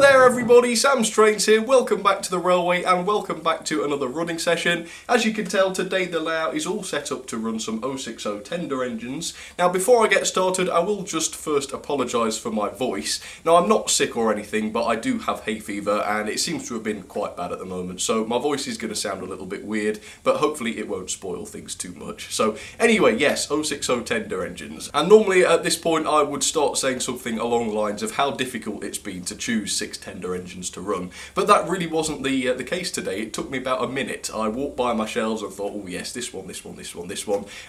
Hello there everybody, Sam Strains here, welcome back to the railway and welcome back to another running session. As you can tell, today the layout is all set up to run some 060 tender engines. Now before I get started, I will just first apologise for my voice. Now I'm not sick or anything, but I do have hay fever and it seems to have been quite bad at the moment, so my voice is going to sound a little bit weird, but hopefully it won't spoil things too much. So anyway, yes, 060 tender engines. And normally at this point I would start saying something along the lines of how difficult it's been to choose 6 tender engines to run, but that really wasn't the case today. It took me about a minute. I walked by my shelves and thought, oh yes, this one,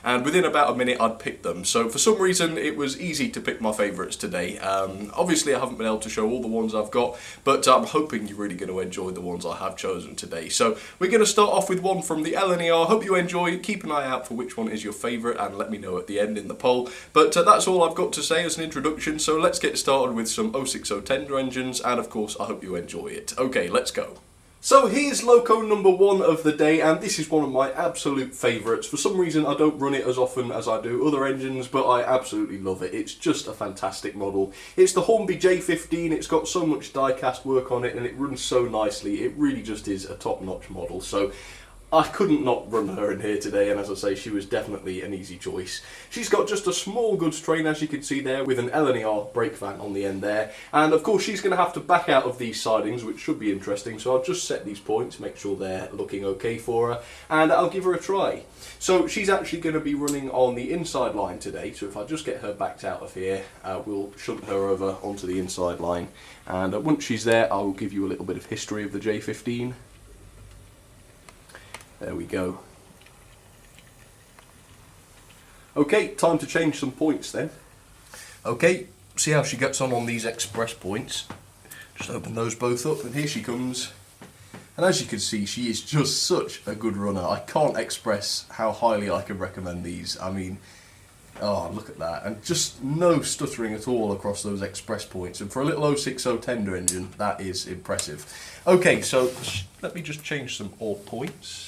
and within about a minute I'd picked them. So for some reason it was easy to pick my favourites today. Obviously I haven't been able to show all the ones I've got, but I'm hoping you're really going to enjoy the ones I have chosen today. So we're going to start off with one from the LNER. Hope you enjoy. Keep an eye out for which one is your favourite and let me know at the end in the poll. But that's all I've got to say as an introduction, so let's get started with some 060 tender engines, and of course I hope you enjoy it. Okay, let's go. So here's loco number 1 of the day, and this is one of my absolute favourites. For some reason I don't run it as often as I do other engines, but I absolutely love it. It's just a fantastic model. It's the Hornby J15, it's got so much die-cast work on it and it runs so nicely. It really just is a top-notch model, so I couldn't not run her in here today, and as I say, she was definitely an easy choice. She's got just a small goods train, as you can see there, with an LNER brake van on the end there, and of course she's going to have to back out of these sidings, which should be interesting, so I'll just set these points, make sure they're looking okay for her, and I'll give her a try. So she's actually going to be running on the inside line today, so if I just get her backed out of here, we'll shunt her over onto the inside line, and once she's there, I'll give you a little bit of history of the J15. There we go. Okay, time to change some points then. Okay, see how she gets on these express points. Just open those both up and here she comes. And as you can see, she is just such a good runner. I can't express how highly I can recommend these. I mean, oh, look at that. And just no stuttering at all across those express points. And for a little 060 tender engine, that is impressive. Okay, so let me just change some odd points.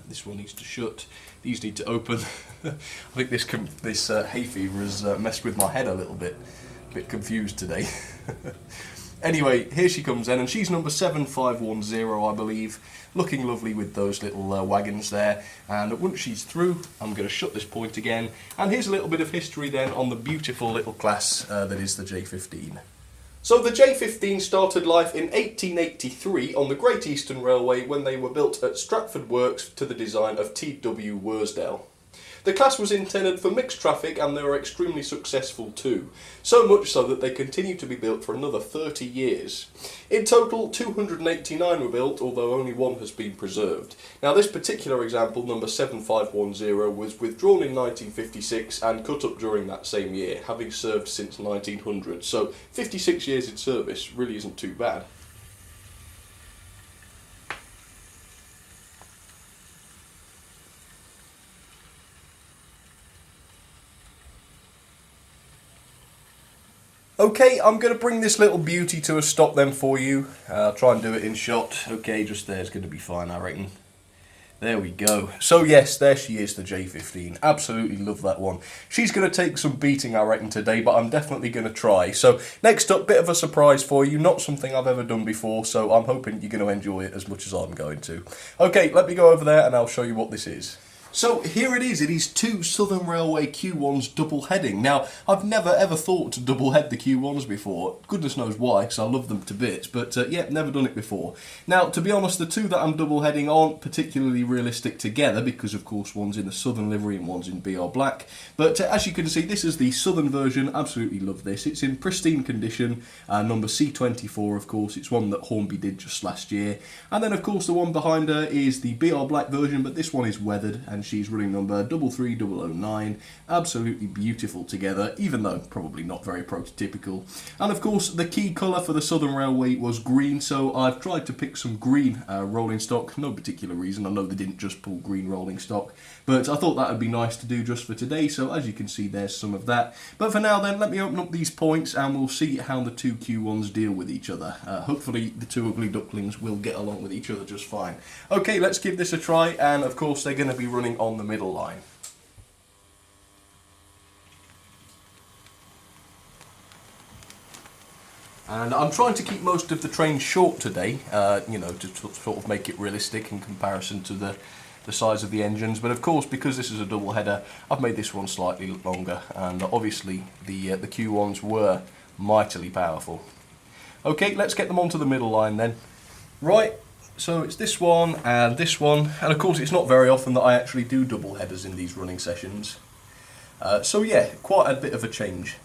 This one needs to shut, these need to open. I think this hay fever has messed with my head a little bit. A bit confused today. Anyway, here she comes then, and she's number 7510, I believe. Looking lovely with those little wagons there. And once she's through, I'm going to shut this point again. And here's a little bit of history then on the beautiful little class that is the J15. So the J15 started life in 1883 on the Great Eastern Railway when they were built at Stratford Works to the design of T.W. Worsdale. The class was intended for mixed traffic and they were extremely successful too, so much so that they continue to be built for another 30 years. In total, 289 were built, although only one has been preserved. Now this particular example, number 7510, was withdrawn in 1956 and cut up during that same year, having served since 1900, so 56 years in service really isn't too bad. Okay, I'm going to bring this little beauty to a stop then for you. I'll try and do it in shot. Okay, just there's going to be fine, I reckon. There we go. So yes, there she is, the J15. Absolutely love that one. She's going to take some beating, I reckon, today, but I'm definitely going to try. So next up, bit of a surprise for you. Not something I've ever done before, so I'm hoping you're going to enjoy it as much as I'm going to. Okay, let me go over there and I'll show you what this is. So here it is 2 Southern Railway Q1s double heading. Now, I've never ever thought to double head the Q1s before. Goodness knows why, because I love them to bits, but yeah, never done it before. Now, to be honest, the 2 that I'm double heading aren't particularly realistic together, because of course one's in the Southern livery and one's in BR black. But as you can see, this is the Southern version. Absolutely love this. It's in pristine condition, number C24 of course. It's one that Hornby did just last year. And then of course the one behind her is the BR black version, but this one is weathered, and she's running number 33009. Absolutely beautiful together, even though probably not very prototypical. And of course the key colour for the Southern Railway was green, so I've tried to pick some green rolling stock. No particular reason, I know they didn't just pull green rolling stock, but I thought that would be nice to do just for today, so as you can see there's some of that. But for now then, let me open up these points and we'll see how the 2 Q1s deal with each other. Hopefully the 2 ugly ducklings will get along with each other just fine. Okay, let's give this a try, and of course they're going to be running on the middle line. And I'm trying to keep most of the train short today, you know, to sort of make it realistic in comparison to the size of the engines. But of course, because this is a double header, I've made this one slightly longer, and obviously the Q1s were mightily powerful. Okay, let's get them onto the middle line then. Right, so it's this one, and of course it's not very often that I actually do double headers in these running sessions. So yeah, quite a bit of a change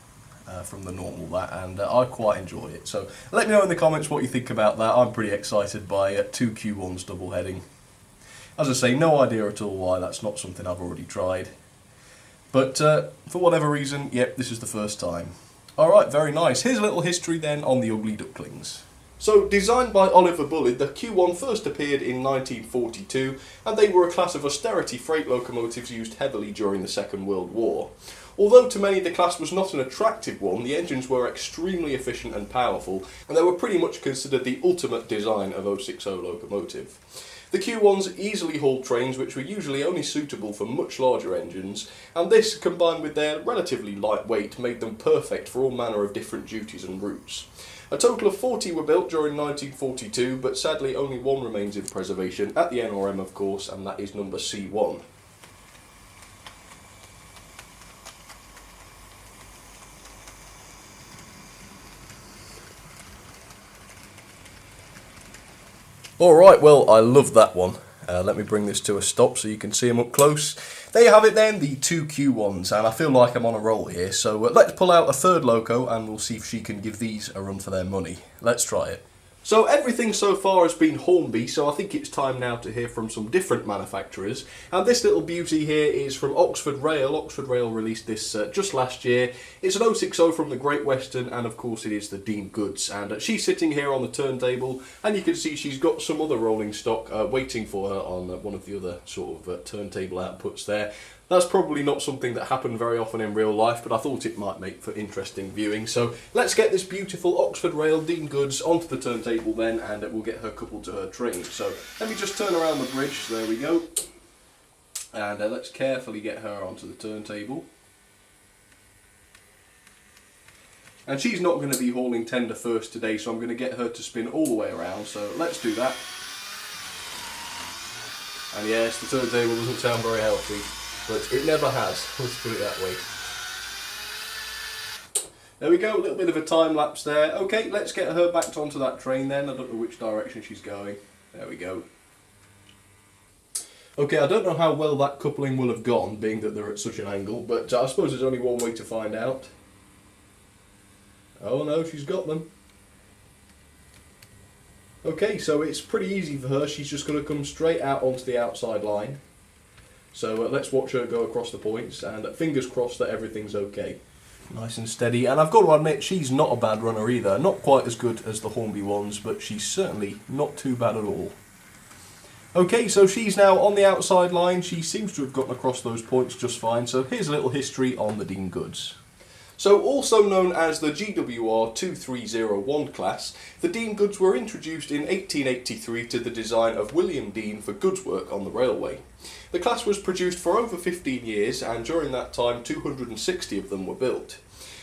from the normal that, and I quite enjoy it. So let me know in the comments what you think about that. I'm pretty excited by 2 Q1s double heading. As I say, no idea at all why, that's not something I've already tried. But for whatever reason, yep, this is the first time. Alright, very nice. Here's a little history then on the Ugly Ducklings. So, designed by Oliver Bulleid, the Q1 first appeared in 1942, and they were a class of austerity freight locomotives used heavily during the Second World War. Although to many the class was not an attractive one, the engines were extremely efficient and powerful, and they were pretty much considered the ultimate design of 060 locomotive. The Q1s easily hauled trains which were usually only suitable for much larger engines, and this, combined with their relatively light weight, made them perfect for all manner of different duties and routes. A total of 40 were built during 1942, but sadly only one remains in preservation, at the NRM of course, and that is number C1. Alright, well, I love that one. Let me bring this to a stop so you can see them up close. There you have it then, the 2 Q1s, and I feel like I'm on a roll here, so let's pull out a third loco and we'll see if she can give these a run for their money. Let's try it. So everything so far has been Hornby, so I think it's time now to hear from some different manufacturers. And this little beauty here is from Oxford Rail. Oxford Rail released this just last year. It's an 060 from the Great Western, and of course it is the Dean Goods. And she's sitting here on the turntable, and you can see she's got some other rolling stock waiting for her on one of the other sort of turntable outputs there. That's probably not something that happened very often in real life, but I thought it might make for interesting viewing. So let's get this beautiful Oxford Rail Dean Goods onto the turntable then, and we'll get her coupled to her train. So let me just turn around the bridge, there we go. And let's carefully get her onto the turntable. And she's not going to be hauling tender first today, so I'm going to get her to spin all the way around, so let's do that. And yes, the turntable doesn't sound very healthy. But it never has, let's put it that way. There we go, a little bit of a time lapse there. Okay, let's get her back onto that train then. I don't know which direction she's going. There we go. Okay, I don't know how well that coupling will have gone, being that they're at such an angle, but I suppose there's only one way to find out. Oh no, she's got them. Okay, so it's pretty easy for her. She's just going to come straight out onto the outside line. So let's watch her go across the points, and fingers crossed that everything's okay. Nice and steady, and I've got to admit she's not a bad runner either. Not quite as good as the Hornby ones, but she's certainly not too bad at all. Okay, so she's now on the outside line. She seems to have gotten across those points just fine, so here's a little history on the Dean Goods. So, also known as the GWR 2301 class, the Dean Goods were introduced in 1883 to the design of William Dean for goods work on the railway. The class was produced for over 15 years, and during that time 260 of them were built.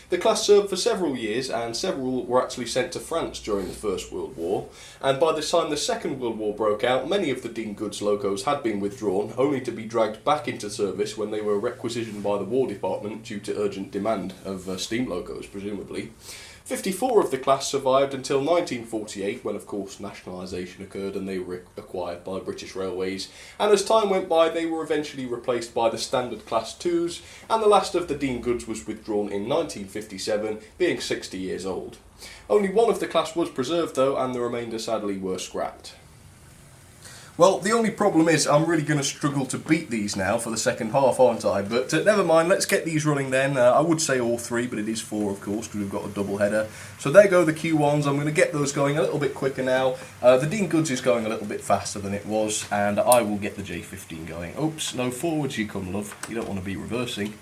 The class served for several years, and several were actually sent to France during the First World War, and by the time the Second World War broke out, many of the Dean Goods locos had been withdrawn, only to be dragged back into service when they were requisitioned by the War Department due to urgent demand of steam locos, presumably. 54 of the class survived until 1948, when of course nationalisation occurred and they were acquired by British Railways, and as time went by they were eventually replaced by the standard class 2s, and the last of the Dean Goods was withdrawn in 1957, being 60 years old. Only one of the class was preserved though, and the remainder sadly were scrapped. Well, the only problem is I'm really going to struggle to beat these now for the second half, aren't I? But never mind, let's get these running then. I would say all three, but it is four, of course, because we've got a double header. So there go the Q1s. I'm going to get those going a little bit quicker now. The Dean Goods is going a little bit faster than it was, and I will get the J15 going. Oops, no, forwards you come, love. You don't want to be reversing.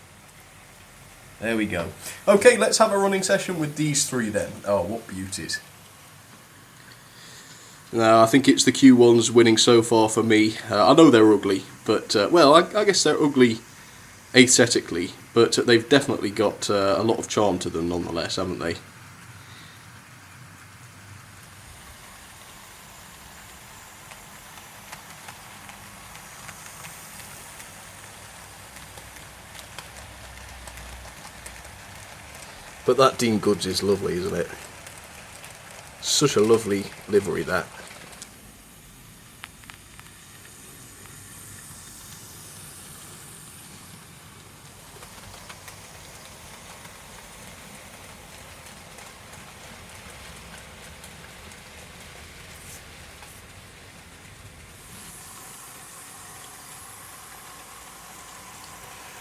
There we go. Okay, let's have a running session with these three then. Oh, what beauties. No, I think it's the Q1s winning so far for me. I know they're ugly, but, well, I guess they're ugly aesthetically, but they've definitely got a lot of charm to them nonetheless, haven't they? But that Dean Goods is lovely, isn't it? Such a lovely livery, that.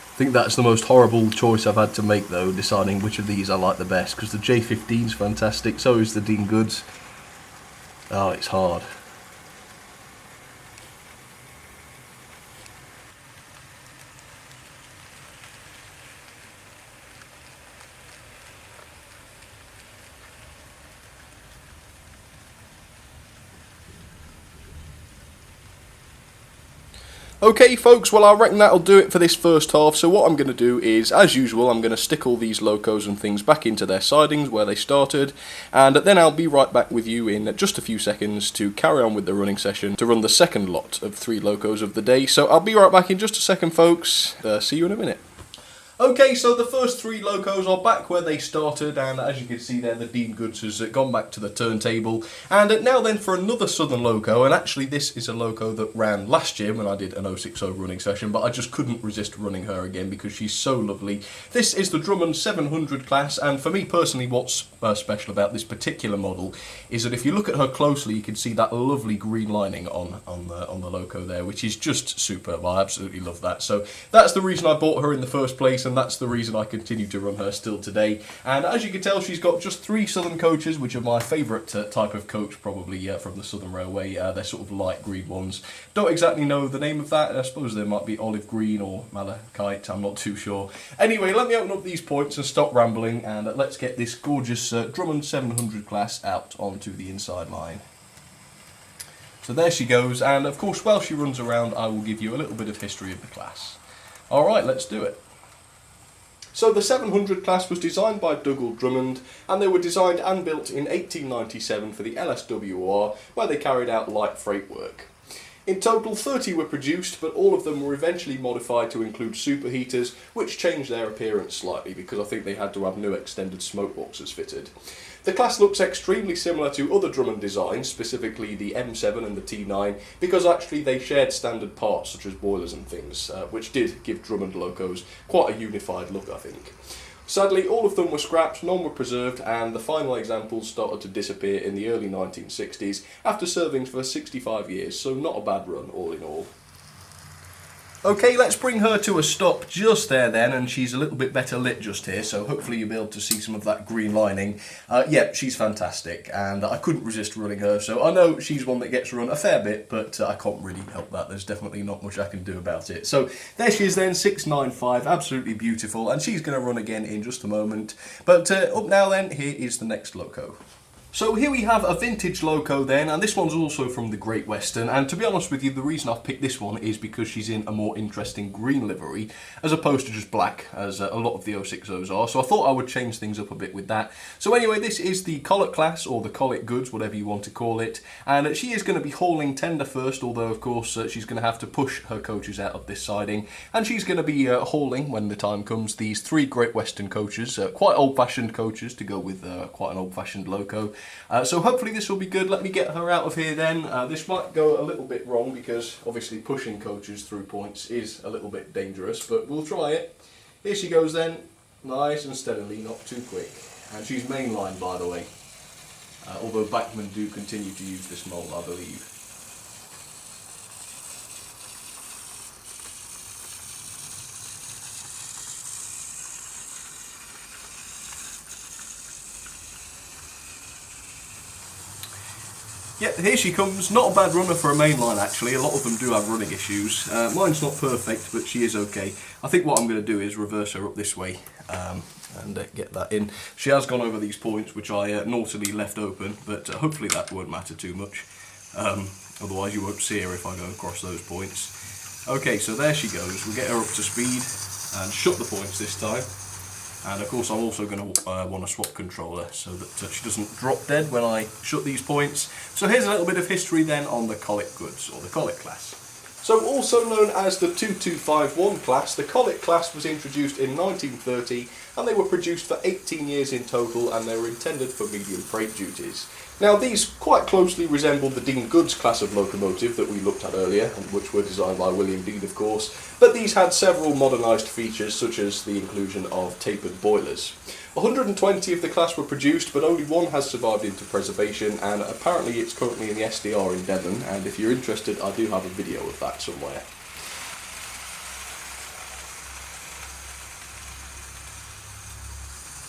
I think that's the most horrible choice I've had to make, though, deciding which of these I like the best, because the J15's fantastic, so is the Dean Goods. Oh, it's hard. Okay folks, well I reckon that'll do it for this first half, so what I'm going to do is, as usual, I'm going to stick all these locos and things back into their sidings where they started, and then I'll be right back with you in just a few seconds to carry on with the running session, to run the second lot of 3 locos of the day. So I'll be right back in just a second folks, see you in a minute. Okay, so the first 3 locos are back where they started, and as you can see there, the Dean Goods has gone back to the turntable. And now then for another Southern loco, and actually this is a loco that ran last year when I did an 060 running session, but I just couldn't resist running her again because she's so lovely. This is the Drummond 700 class, and for me personally, what's special about this particular model is that if you look at her closely, you can see that lovely green lining on the loco there, which is just superb. I absolutely love that. So that's the reason I bought her in the first place, and that's the reason I continue to run her still today. And as you can tell, she's got just 3 Southern coaches, which are my favourite type of coach probably from the Southern Railway. They're sort of light green ones. Don't exactly know the name of that. I suppose they might be olive green or malachite, I'm not too sure. Anyway, let me open up these points and stop rambling, and let's get this gorgeous Drummond 700 class out onto the inside line. So there she goes, and of course while she runs around I will give you a little bit of history of the class. Alright, let's do it. So the 700 class was designed by Dougall Drummond, and they were designed and built in 1897 for the LSWR, where they carried out light freight work. In total 30 were produced, but all of them were eventually modified to include superheaters, which changed their appearance slightly because I think they had to have new extended smoke boxes fitted. The class looks extremely similar to other Drummond designs, specifically the M7 and the T9, because actually they shared standard parts such as boilers and things, which did give Drummond locos quite a unified look, I think. Sadly, all of them were scrapped, none were preserved, and the final examples started to disappear in the early 1960s after serving for 65 years, so not a bad run all in all. Okay, let's bring her to a stop just there then, and she's a little bit better lit just here, so hopefully you'll be able to see some of that green lining. Yeah, she's fantastic, and I couldn't resist running her, so I know she's one that gets run a fair bit, but I can't really help that. There's definitely not much I can do about it. So there she is then, 695, absolutely beautiful, and she's going to run again in just a moment. But up now then, here is the next loco. So here we have a vintage loco then, and this one's also from the Great Western, and to be honest with you, the reason I've picked this one is because she's in a more interesting green livery, as opposed to just black, as a lot of the 060s are, so I thought I would change things up a bit with that. So anyway, this is the Collet class, or the Collet Goods, whatever you want to call it, and she is going to be hauling tender first, although of course she's going to have to push her coaches out of this siding, and she's going to be hauling, when the time comes, these 3 Great Western coaches, quite old-fashioned coaches to go with quite an old-fashioned loco. So hopefully this will be good. Let me get her out of here then. This might go a little bit wrong because obviously pushing coaches through points is a little bit dangerous, but we'll try it. Here she goes then, nice and steadily, not too quick. And she's mainline, by the way, although backmen do continue to use this mould, I believe. Yep, here she comes. Not a bad runner for a mainline actually. A lot of them do have running issues. Mine's not perfect, but she is okay. I think what I'm going to do is reverse her up this way and get that in. She has gone over these points, which I naughtily left open, but hopefully that won't matter too much. Otherwise you won't see her if I go across those points. Okay, so there she goes. We'll get her up to speed and shut the points this time. And of course I'm also going to want a swap controller so that she doesn't drop dead when I shut these points. So here's a little bit of history then on the Collet Goods, or the Collet class. So also known as the 2251 class, the Collet class was introduced in 1930 and they were produced for 18 years in total, and they were intended for medium freight duties. Now these quite closely resembled the Dean Goods class of locomotive that we looked at earlier, and which were designed by William Dean of course, but these had several modernised features such as the inclusion of tapered boilers. 120 of the class were produced, but only one has survived into preservation, and apparently it's currently in the SDR in Devon, and if you're interested I do have a video of that somewhere.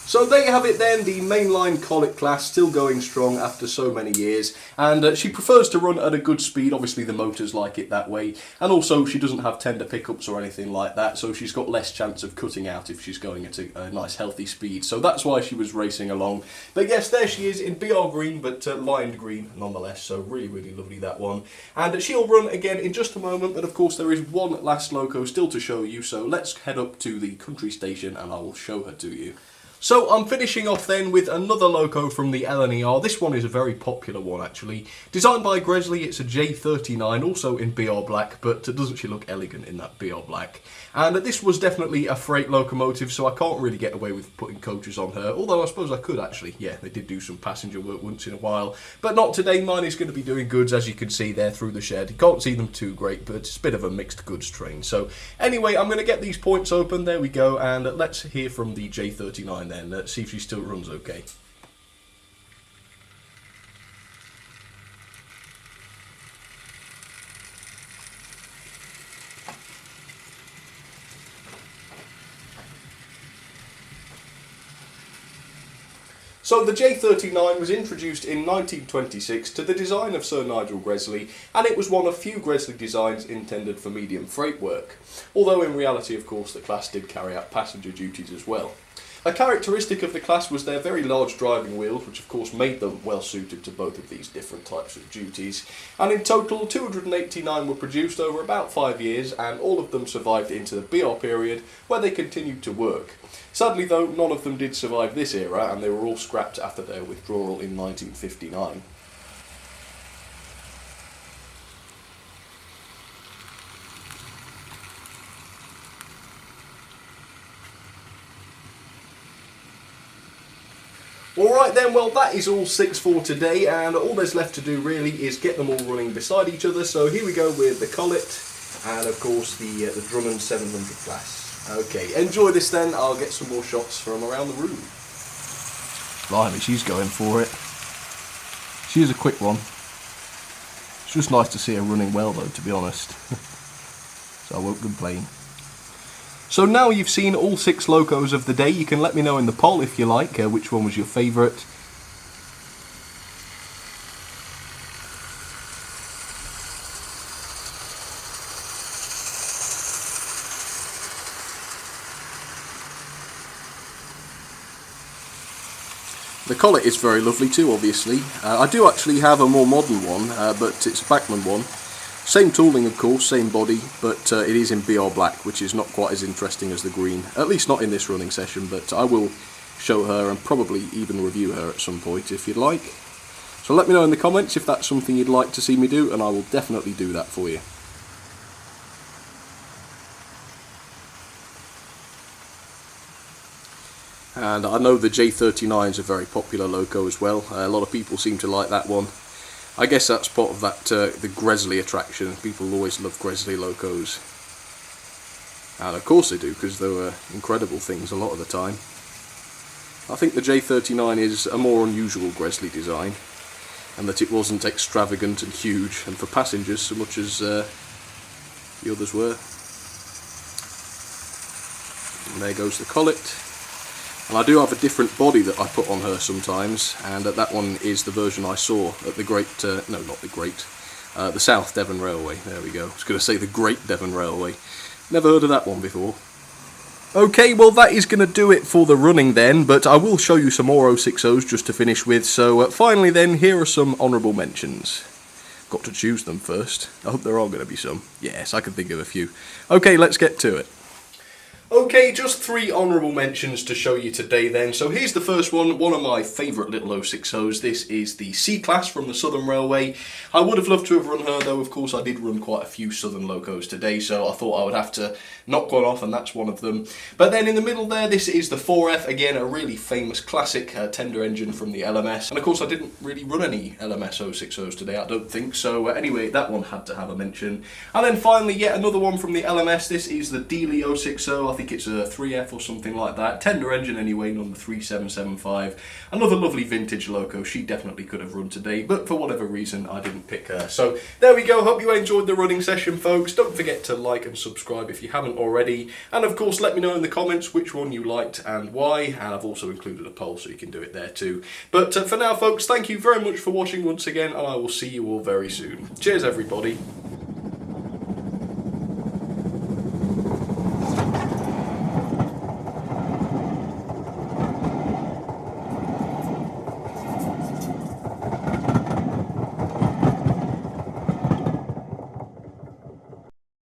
So there you have it then, the mainline Collet class still going strong after so many years, and she prefers to run at a good speed. Obviously the motors like it that way, and also she doesn't have tender pickups or anything like that, so she's got less chance of cutting out if she's going at a nice healthy speed, so that's why she was racing along. But yes, there she is in BR green, but lined green nonetheless, so really lovely that one. And she'll run again in just a moment, but of course there is one last loco still to show you, so let's head up to the country station and I will show her to you. So I'm finishing off then with another loco from the LNER. This one is a very popular one actually. Designed by Gresley, it's a J39, also in BR black, but doesn't she look elegant in that BR black? And this was definitely a freight locomotive, so I can't really get away with putting coaches on her, although I suppose I could actually. Yeah, they did do some passenger work once in a while, but not today. Mine is going to be doing goods, as you can see there through the shed. You can't see them too great, but it's a bit of a mixed goods train. So anyway, I'm going to get these points open, there we go, and let's hear from the J39 then. Let's see if she still runs okay. So the J39 was introduced in 1926 to the design of Sir Nigel Gresley, and it was one of few Gresley designs intended for medium freight work, although in reality of course the class did carry out passenger duties as well. A characteristic of the class was their very large driving wheels, which of course made them well suited to both of these different types of duties, and in total 289 were produced over about 5 years, and all of them survived into the BR period where they continued to work. Sadly though, none of them did survive this era, and they were all scrapped after their withdrawal in 1959. Alright then, well that is all 6 for today, and all there's left to do really is get them all running beside each other. So here we go with the Collet, and of course the Drummond 700 class. Okay, enjoy this then, I'll get some more shots from around the room. Blimey, she's going for it. She is a quick one. It's just nice to see her running well though, to be honest. So I won't complain. So now you've seen all 6 locos of the day, you can let me know in the poll if you like which one was your favourite. The Collet is very lovely too, obviously. I do actually have a more modern one, but it's a Bachmann one. Same tooling of course, same body, but it is in BR black, which is not quite as interesting as the green. At least not in this running session, but I will show her and probably even review her at some point if you'd like. So let me know in the comments if that's something you'd like to see me do, and I will definitely do that for you. And I know the J39 is a very popular loco as well. A lot of people seem to like that one. I guess that's part of that the Gresley attraction. People always love Gresley locos. And of course they do, because they were incredible things a lot of the time. I think the J39 is a more unusual Gresley design, and that it wasn't extravagant and huge and for passengers so much as the others were. And there goes the Collet. And I do have a different body that I put on her sometimes, and that one is the version I saw at the the South Devon Railway. There we go. I was going to say the Great Devon Railway. Never heard of that one before. Okay, well that is going to do it for the running then, but I will show you some more 060s just to finish with. So finally then, here are some honourable mentions. Got to choose them first. I hope there are going to be some. Yes, I can think of a few. Okay, let's get to it. Okay, just 3 honourable mentions to show you today then. So here's the first one of my favourite little 060s. This is the C-Class from the Southern Railway. I would have loved to have run her, though of course I did run quite a few Southern locos today, so I thought I would have to knock one off, and that's one of them. But then in the middle there, this is the 4F, again a really famous classic tender engine from the LMS. And of course I didn't really run any LMS 060s today, I don't think, so anyway, that one had to have a mention. And then finally, yet another one from the LMS. This is the Dealey 060, I think it's a 3F or something like that. Tender engine anyway, number 3775. Another lovely vintage loco. She definitely could have run today, but for whatever reason I didn't pick her. So there we go. Hope you enjoyed the running session, folks. Don't forget to like and subscribe if you haven't already. And of course, let me know in the comments which one you liked and why. And I've also included a poll so you can do it there too. But for now, folks, thank you very much for watching once again, and I will see you all very soon. Cheers, everybody.